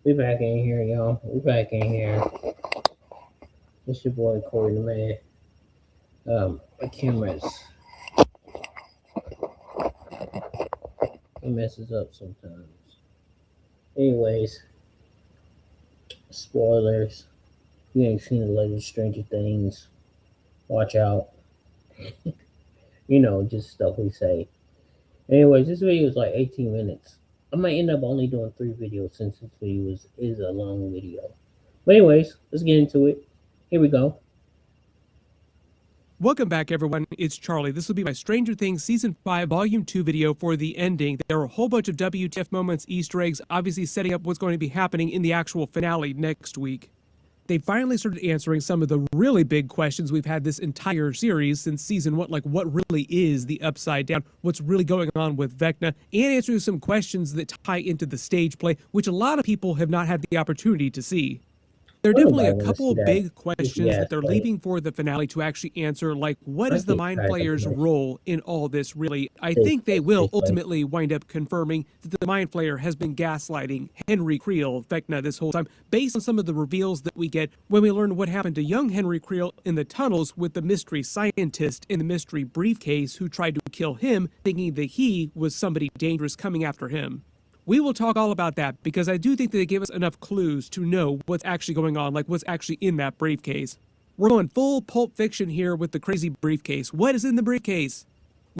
We back in here, y'all. We back in here. It's your boy Corey the Man. The cameras it messes up sometimes. Anyways, spoilers. If you ain't seen the latest Stranger Things, watch out. Just stuff we say. Anyways, this video is like 18 minutes. I might end up only doing 3 videos since this video is a long video. But anyways, let's get into it. Here we go. Welcome back, everyone. It's Charlie. This will be my Stranger Things Season 5 Volume 2 video for the ending. There are a whole bunch of WTF moments, Easter eggs, obviously setting up what's going to be happening in the actual finale next week. They finally started answering some of the really big questions we've had this entire series since Season 1, like what really is the Upside Down, what's really going on with Vecna, and answering some questions that tie into the stage play, which a lot of people have not had the opportunity to see. There are definitely a couple of big questions that they're leaving for the finale to actually answer, like what is the Mind Flayer's role in all this, really? I think they will ultimately wind up confirming that the Mind Flayer has been gaslighting Henry Creel, Vecna, this whole time, based on some of the reveals that we get when we learn what happened to young Henry Creel in the tunnels with the mystery scientist in the mystery briefcase who tried to kill him, thinking that he was somebody dangerous coming after him. We will talk all about that because I do think that they give us enough clues to know what's actually going on, like what's actually in that briefcase. We're going full Pulp Fiction here with the crazy briefcase. What is in the briefcase?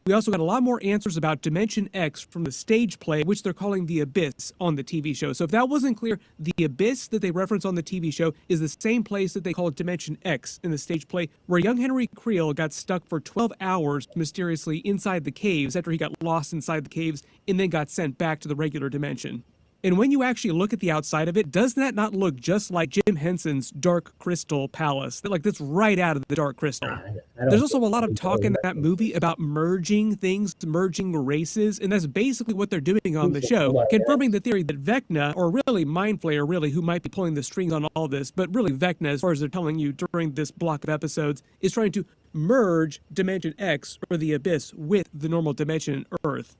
We also got a lot more answers about Dimension X from the stage play, which they're calling the Abyss on the TV show. So if that wasn't clear, the Abyss that they reference on the TV show is the same place that they call Dimension X in the stage play, where young Henry Creel got stuck for 12 hours mysteriously inside the caves after he got lost inside the caves and then got sent back to the regular dimension. And when you actually look at the outside of it, does that not look just like Jim Henson's Dark Crystal Palace? Like, that's right out of the Dark Crystal. There's also a lot of talk in that movie about merging things, merging races, and that's basically what they're doing on the show, confirming the theory that Vecna, or really Mind Flayer, really, who might be pulling the strings on all this, but really Vecna, as far as they're telling you during this block of episodes, is trying to merge Dimension X, or the Abyss, with the normal dimension Earth.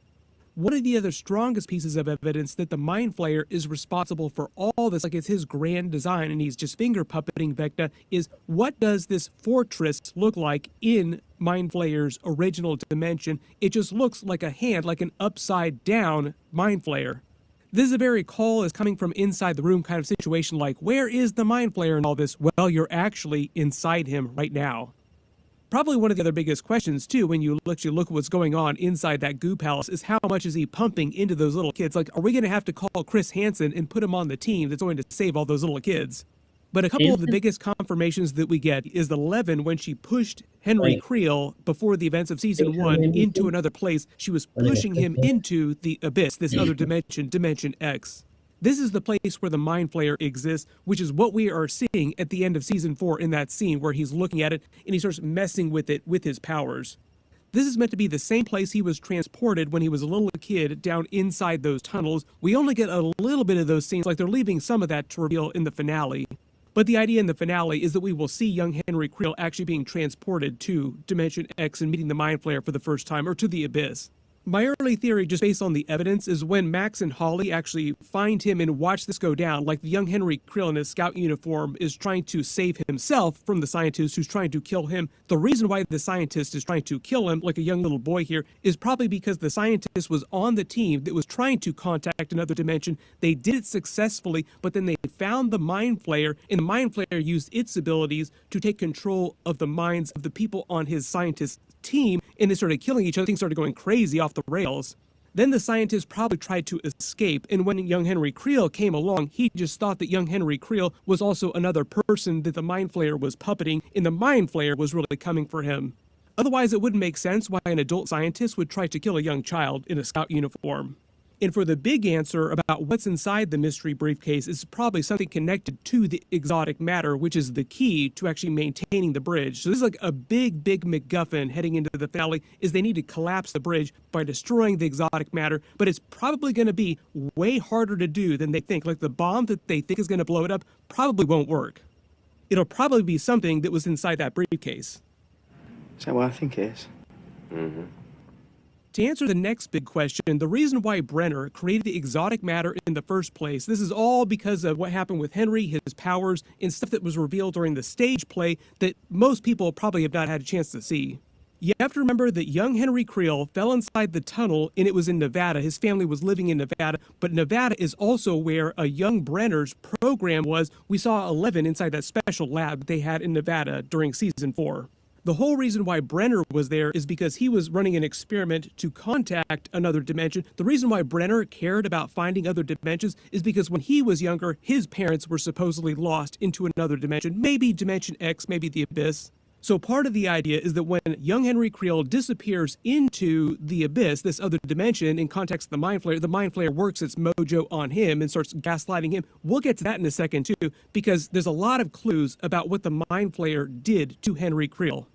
One of the other strongest pieces of evidence that the Mind Flayer is responsible for all this, like it's his grand design and he's just finger puppeting Vecna, is what does this fortress look like in Mind Flayer's original dimension? It just looks like a hand, like an upside down Mind Flayer. This is a very call is coming from inside the room kind of situation, like where is the Mind Flayer in all this? Well, you're actually inside him right now. Probably one of the other biggest questions, too, when you look at what's going on inside that goo palace is how much is he pumping into those little kids? Like, are we going to have to call Chris Hansen and put him on the team that's going to save all those little kids? But a couple of the biggest confirmations that we get is the Levin, when she pushed Henry Creel before the events of Season 1 into another place, she was pushing him into the Abyss, this other dimension, Dimension X. This is the place where the Mind Flayer exists, which is what we are seeing at the end of Season 4 in that scene where he's looking at it and he starts messing with it with his powers. This is meant to be the same place he was transported when he was a little kid down inside those tunnels. We only get a little bit of those scenes, like they're leaving some of that to reveal in the finale. But the idea in the finale is that we will see young Henry Creel actually being transported to Dimension X and meeting the Mind Flayer for the first time, or to the Abyss. My early theory, just based on the evidence, is when Max and Holly actually find him and watch this go down, like the young Henry Creel in his scout uniform is trying to save himself from the scientist who's trying to kill him. The reason why the scientist is trying to kill him, like a young little boy here, is probably because the scientist was on the team that was trying to contact another dimension. They did it successfully, but then they found the Mind Flayer, and the Mind Flayer used its abilities to take control of the minds of the people on his scientist team, and they started killing each other. Things started going crazy off the rails. Then the scientist probably tried to escape, and when young Henry Creel came along, he just thought that young Henry Creel was also another person that the Mind Flayer was puppeting, and the Mind Flayer was really coming for him. Otherwise, it wouldn't make sense why an adult scientist would try to kill a young child in a scout uniform. And for the big answer about what's inside the mystery briefcase is probably something connected to the exotic matter, which is the key to actually maintaining the bridge. So this is like a big MacGuffin heading into the finale, is they need to collapse the bridge by destroying the exotic matter, but it's probably going to be way harder to do than they think. Like the bomb that they think is going to blow it up probably won't work. It'll probably be something that was inside that briefcase. Is that what I think it is? Mm-hmm. To answer the next big question, the reason why Brenner created the exotic matter in the first place, this is all because of what happened with Henry, his powers, and stuff that was revealed during the stage play that most people probably have not had a chance to see. You have to remember that young Henry Creel fell inside the tunnel, and it was in Nevada. His family was living in Nevada, but Nevada is also where a young Brenner's program was. We saw 11 inside that special lab they had in Nevada during season 4. The whole reason why Brenner was there is because he was running an experiment to contact another dimension. The reason why Brenner cared about finding other dimensions is because when he was younger, his parents were supposedly lost into another dimension, maybe Dimension X, maybe the Abyss. So part of the idea is that when young Henry Creel disappears into the Abyss, this other dimension, in context of the Mind Flayer works its mojo on him and starts gaslighting him. We'll get to that in a second too, because there's a lot of clues about what the Mind Flayer did to Henry Creel.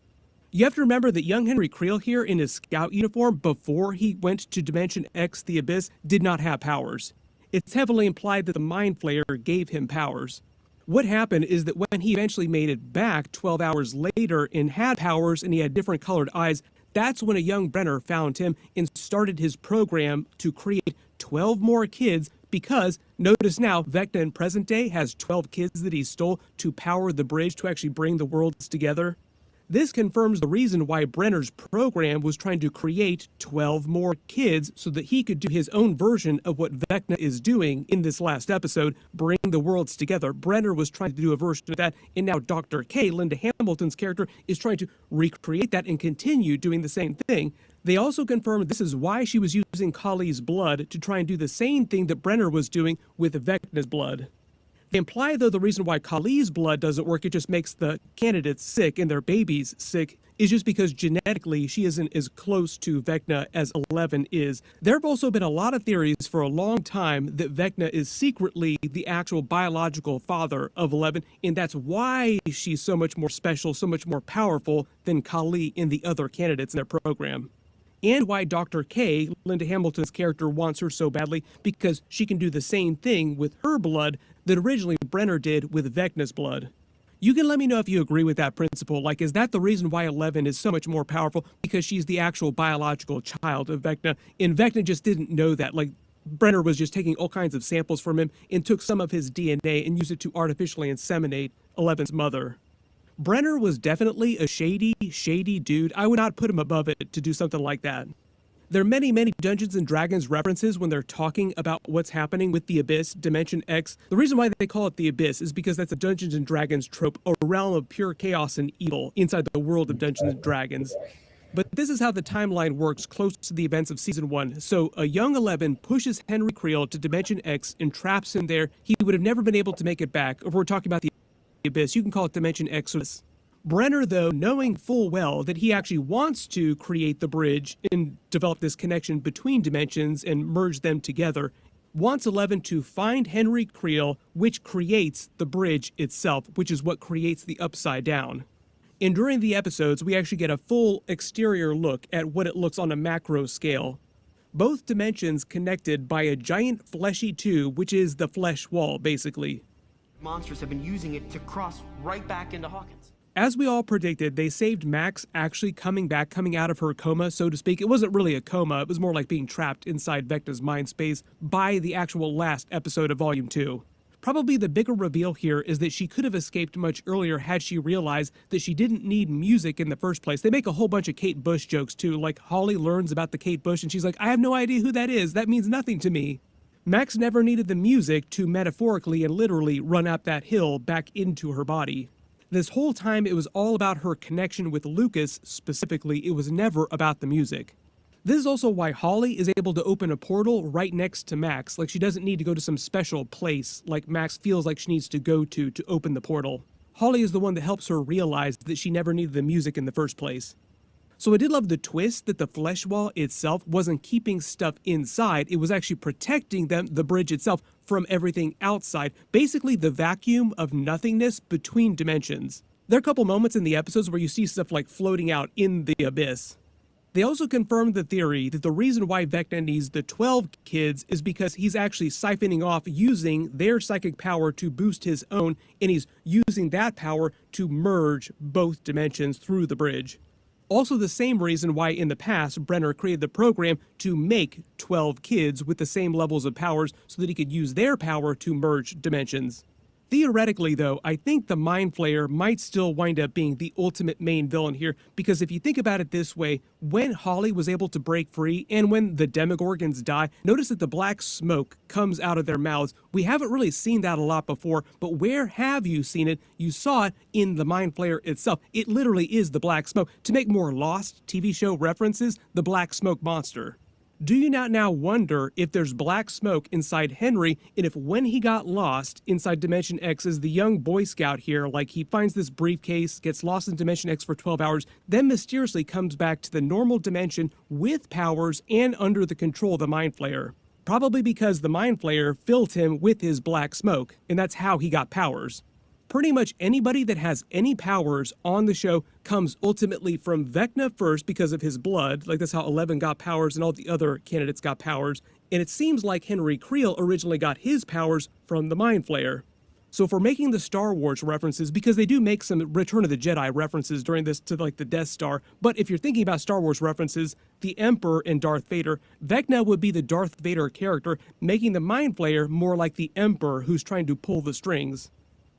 You have to remember that young Henry Creel here in his scout uniform before he went to Dimension X, the Abyss, did not have powers. It's heavily implied that the Mind Flayer gave him powers. What happened is that when he eventually made it back 12 hours later and had powers and he had different colored eyes, that's when a young Brenner found him and started his program to create 12 more kids because, notice now, Vecna in present day has 12 kids that he stole to power the bridge to actually bring the worlds together. This confirms the reason why Brenner's program was trying to create 12 more kids so that he could do his own version of what Vecna is doing in this last episode, bring the worlds together. Brenner was trying to do a version of that, and now Dr. K, Linda Hamilton's character, is trying to recreate that and continue doing the same thing. They also confirmed this is why she was using Kali's blood to try and do the same thing that Brenner was doing with Vecna's blood. They imply, though, the reason why Kali's blood doesn't work, it just makes the candidates sick and their babies sick, is just because genetically she isn't as close to Vecna as 11 is. There have also been a lot of theories for a long time that Vecna is secretly the actual biological father of 11, and that's why she's so much more special, so much more powerful than Kali and the other candidates in their program. And why Dr. K, Linda Hamilton's character, wants her so badly, because she can do the same thing with her blood that originally Brenner did with Vecna's blood. You can let me know if you agree with that principle. Like, is that the reason why 11 is so much more powerful? Because she's the actual biological child of Vecna, and Vecna just didn't know that. Like, Brenner was just taking all kinds of samples from him and took some of his DNA and used it to artificially inseminate 11's mother. Brenner was definitely a shady dude. I would not put him above it to do something like that. There are many Dungeons & Dragons references when they're talking about what's happening with the Abyss, Dimension X. The reason why they call it the Abyss is because that's a Dungeons & Dragons trope, a realm of pure chaos and evil inside the world of Dungeons & Dragons. But this is how the timeline works close to the events of Season 1. So a young 11 pushes Henry Creel to Dimension X and traps him there. He would have never been able to make it back. If we're talking about the Abyss, you can call it Dimension X. Brenner, though, knowing full well that he actually wants to create the bridge and develop this connection between dimensions and merge them together, wants 11 to find Henry Creel, which creates the bridge itself, which is what creates the Upside Down. And during the episodes, we actually get a full exterior look at what it looks on a macro scale. Both dimensions connected by a giant fleshy tube, which is the flesh wall, basically. Monsters have been using it to cross right back into Hawkins. As we all predicted, they saved Max actually coming out of her coma, so to speak. It wasn't really a coma, it was more like being trapped inside Vecna's mind space by the actual last episode of Volume 2. Probably the bigger reveal here is that she could have escaped much earlier had she realized that she didn't need music in the first place. They make a whole bunch of Kate Bush jokes too, like Holly learns about the Kate Bush and she's like, I have no idea who that is, that means nothing to me. Max never needed the music to metaphorically and literally run up that hill back into her body. This whole time it was all about her connection with Lucas specifically, it was never about the music. This is also why Holly is able to open a portal right next to Max, like she doesn't need to go to some special place like Max feels like she needs to go to open the portal. Holly is the one that helps her realize that she never needed the music in the first place. So I did love the twist that the flesh wall itself wasn't keeping stuff inside, it was actually protecting the bridge itself, from everything outside, basically the vacuum of nothingness between dimensions. There are a couple moments in the episodes where you see stuff like floating out in the abyss. They also confirmed the theory that the reason why Vecna needs the 12 kids is because he's actually siphoning off using their psychic power to boost his own, and he's using that power to merge both dimensions through the bridge. Also the same reason why in the past Brenner created the program to make 12 kids with the same levels of powers so that he could use their power to merge dimensions. Theoretically, though, I think the Mind Flayer might still wind up being the ultimate main villain here, because if you think about it this way, when Holly was able to break free and when the Demogorgons die, notice that the black smoke comes out of their mouths. We haven't really seen that a lot before, but where have you seen it? You saw it in the Mind Flayer itself. It literally is the black smoke. To make more Lost TV show references, the black smoke monster. Do you not now wonder if there's black smoke inside Henry, and if when he got lost inside Dimension X as the young Boy Scout here, like he finds this briefcase, gets lost in Dimension X for 12 hours, then mysteriously comes back to the normal dimension with powers and under the control of the Mind Flayer? Probably because the Mind Flayer filled him with his black smoke, and that's how he got powers. Pretty much anybody that has any powers on the show comes ultimately from Vecna first because of his blood, like that's how 11 got powers and all the other candidates got powers, and it seems like Henry Creel originally got his powers from the Mind Flayer. So if we're making the Star Wars references, because they do make some Return of the Jedi references during this to like the Death Star, but if you're thinking about Star Wars references, the Emperor and Darth Vader, Vecna would be the Darth Vader character, making the Mind Flayer more like the Emperor who's trying to pull the strings.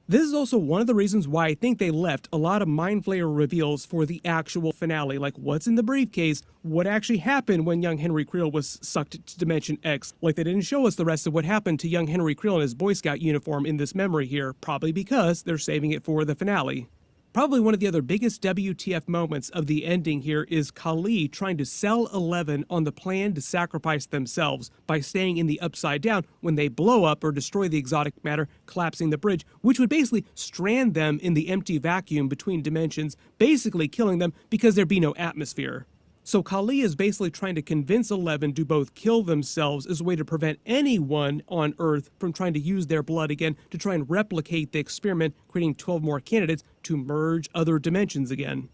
This is also one of the reasons why I think they left a lot of Mind Flayer reveals for the actual finale, like what's in the briefcase, what actually happened when young Henry Creel was sucked to Dimension X. Like they didn't show us the rest of what happened to young Henry Creel in his Boy Scout uniform in this memory here, probably because they're saving it for the finale. Probably one of the other biggest WTF moments of the ending here is Kali trying to sell 11 on the plan to sacrifice themselves by staying in the Upside Down when they blow up or destroy the exotic matter, collapsing the bridge, which would basically strand them in the empty vacuum between dimensions, basically killing them because there'd be no atmosphere. So Kali is basically trying to convince 11 to both kill themselves as a way to prevent anyone on Earth from trying to use their blood again to try and replicate the experiment, creating 12 more candidates to merge other dimensions again.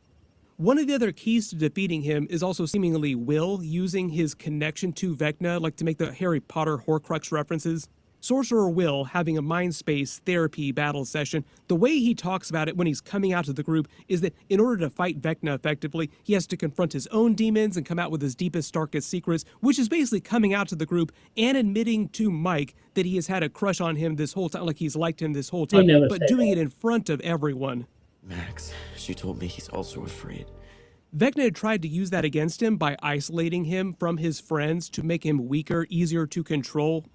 One of the other keys to defeating him is also seemingly Will using his connection to Vecna, like to make the Harry Potter Horcrux references. Sorcerer Will having a mind space therapy battle session, the way he talks about it when he's coming out to the group is that in order to fight Vecna effectively, he has to confront his own demons and come out with his deepest, darkest secrets, which is basically coming out to the group and admitting to Mike that he has had a crush on him this whole time, like he's liked him this whole time, but doing it in front of everyone. Max, she told me he's also afraid. Vecna had tried to use that against him by isolating him from his friends to make him weaker, easier to control.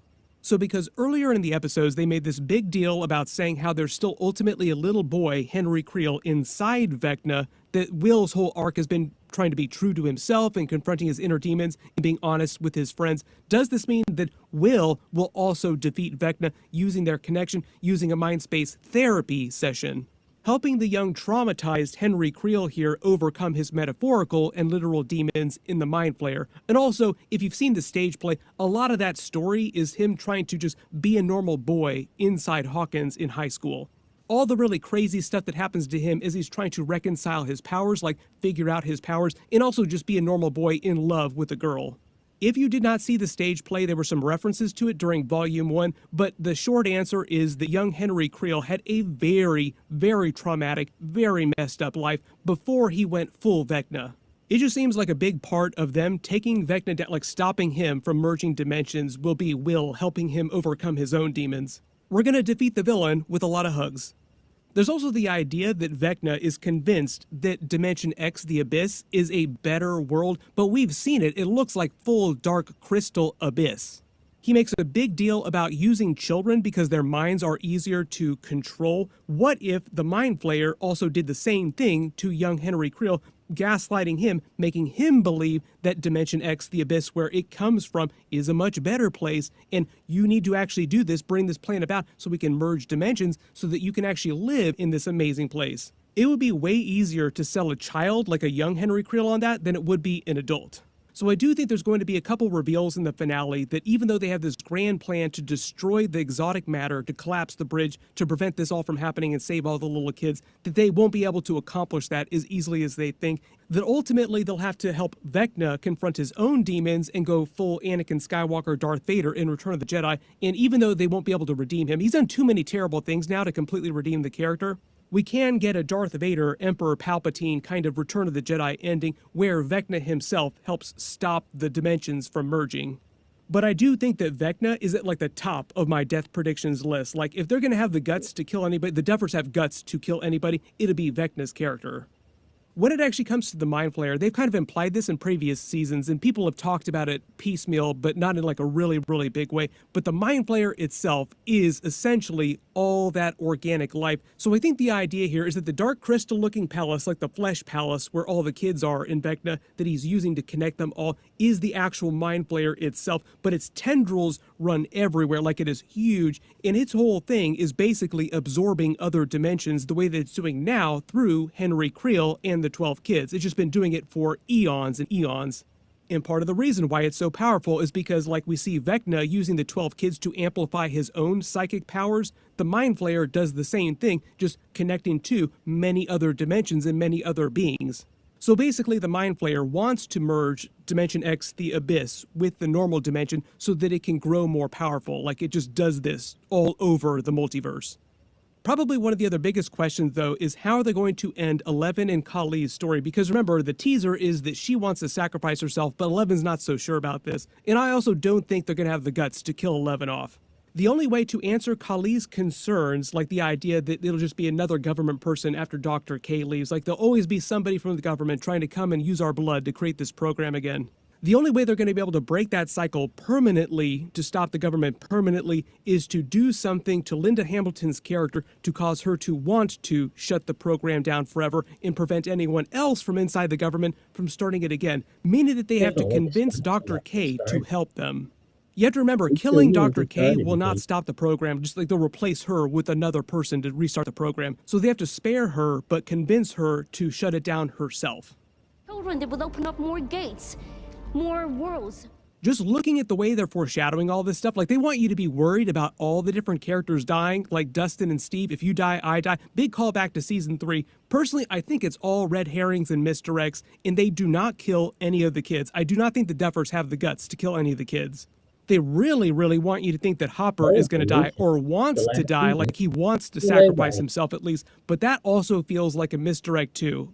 So because earlier in the episodes they made this big deal about saying how there's still ultimately a little boy, Henry Creel, inside Vecna, that Will's whole arc has been trying to be true to himself and confronting his inner demons and being honest with his friends. Does this mean that Will also defeat Vecna using their connection, using a mind space therapy session? Helping the young traumatized Henry Creel here overcome his metaphorical and literal demons in the Mind Flayer. And also, if you've seen the stage play, a lot of that story is him trying to just be a normal boy inside Hawkins in high school. All the really crazy stuff that happens to him is he's trying to reconcile his powers, like figure out his powers, and also just be a normal boy in love with a girl. If you did not see the stage play, there were some references to it during Volume 1, but the short answer is that young Henry Creel had a very, very traumatic, very messed up life before he went full Vecna. It just seems like a big part of them taking Vecna down, like stopping him from merging dimensions, will be Will helping him overcome his own demons. We're going to defeat the villain with a lot of hugs. There's also the idea that Vecna is convinced that Dimension X, the Abyss, is a better world, but we've seen it. It looks like full dark crystal abyss. He makes a big deal about using children because their minds are easier to control. What if the Mind Flayer also did the same thing to young Henry Creel, gaslighting him, making him believe that Dimension X, the Abyss, where it comes from, is a much better place, and you need to actually do this, bring this plan about so we can merge dimensions so that you can actually live in this amazing place. It would be way easier to sell a child like a young Henry Creel on that than it would be an adult. So I do think there's going to be a couple reveals in the finale that even though they have this grand plan to destroy the exotic matter, to collapse the bridge, to prevent this all from happening and save all the little kids, that they won't be able to accomplish that as easily as they think. That ultimately they'll have to help Vecna confront his own demons and go full Anakin Skywalker, Darth Vader in Return of the Jedi. And even though they won't be able to redeem him, he's done too many terrible things now to completely redeem the character. We can get a Darth Vader, Emperor Palpatine kind of Return of the Jedi ending where Vecna himself helps stop the dimensions from merging. But I do think that Vecna is at like the top of my death predictions list. Like if they're going to have the guts to kill anybody, the Duffers have guts to kill anybody, it'll be Vecna's character. When it actually comes to the Mind Flayer, they've kind of implied this in previous seasons, and people have talked about it piecemeal, but not in like a really, really big way. But the Mind Flayer itself is essentially all that organic life. So I think the idea here is that the dark crystal-looking palace, like the flesh palace where all the kids are in Vecna, that he's using to connect them all, is the actual Mind Flayer itself, but its tendrils run everywhere, like it is huge, and its whole thing is basically absorbing other dimensions the way that it's doing now through Henry Creel and the 12 kids. It's just been doing it for eons and eons. And part of the reason why it's so powerful is because, like we see Vecna using the 12 kids to amplify his own psychic powers, the Mind Flayer does the same thing, just connecting to many other dimensions and many other beings. So basically, the Mind Flayer wants to merge Dimension X, the Abyss, with the normal dimension so that it can grow more powerful. Like it just does this all over the multiverse. Probably one of the other biggest questions, though, is how are they going to end Eleven and Kali's story? Because remember, the teaser is that she wants to sacrifice herself, but Eleven's not so sure about this. And I also don't think they're going to have the guts to kill Eleven off. The only way to answer Kali's concerns, like the idea that it'll just be another government person after Dr. K leaves, like there'll always be somebody from the government trying to come and use our blood to create this program again. The only way they're going to be able to break that cycle permanently, to stop the government permanently, is to do something to Linda Hamilton's character to cause her to want to shut the program down forever and prevent anyone else from inside the government from starting it again, meaning that they have to convince Dr. K to help them. You have to remember, killing Dr. K will not stop the program, just like they'll replace her with another person to restart the program. So they have to spare her, but convince her to shut it down herself. Children, they will open up more gates. More worlds. Just looking at the way they're foreshadowing all this stuff, like they want you to be worried about all the different characters dying, like Dustin and Steve. If you die, I die. Big callback to season 3. Personally, I think it's all red herrings and misdirects, and they do not kill any of the kids. I do not think the Duffers have the guts to kill any of the kids. They really, really want you to think that Hopper is going to die or wants to die, like he wants to sacrifice himself at least, but that also feels like a misdirect too.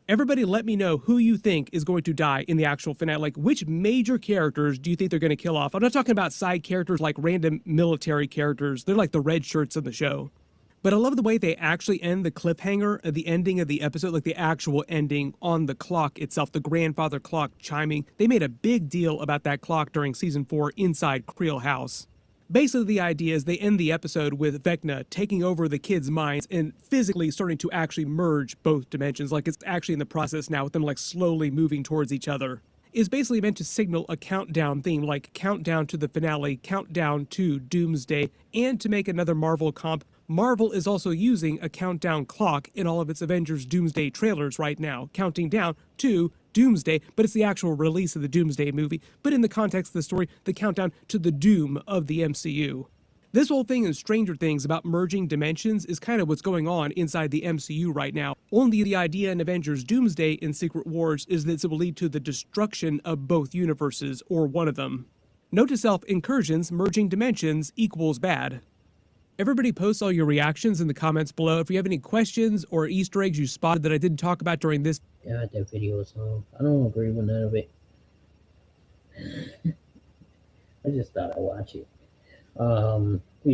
Everybody let me know who you think is going to die in the actual finale. Like, which major characters do you think they're going to kill off? I'm not talking about side characters like random military characters. They're like the red shirts of the show. But I love the way they actually end the cliffhanger at the ending of the episode, like the actual ending on the clock itself, the grandfather clock chiming. They made a big deal about that clock during season 4 inside Creel House. Basically, the idea is they end the episode with Vecna taking over the kids' minds and physically starting to actually merge both dimensions, like it's actually in the process now with them like slowly moving towards each other. It's basically meant to signal a countdown theme, like countdown to the finale, countdown to Doomsday, and to make another Marvel comp. Marvel is also using a countdown clock in all of its Avengers Doomsday trailers right now, counting down to Doomsday, but it's the actual release of the Doomsday movie, but in the context of the story, the countdown to the doom of the MCU. This whole thing in Stranger Things about merging dimensions is kind of what's going on inside the MCU right now. Only the idea in Avengers Doomsday and Secret Wars is that it will lead to the destruction of both universes, or one of them. Note to self, incursions, merging dimensions equals bad. Everybody post all your reactions in the comments below. If you have any questions or Easter eggs you spotted that I didn't talk about during this. God, that video is long. I don't agree with none of it. I just thought I'd watch it.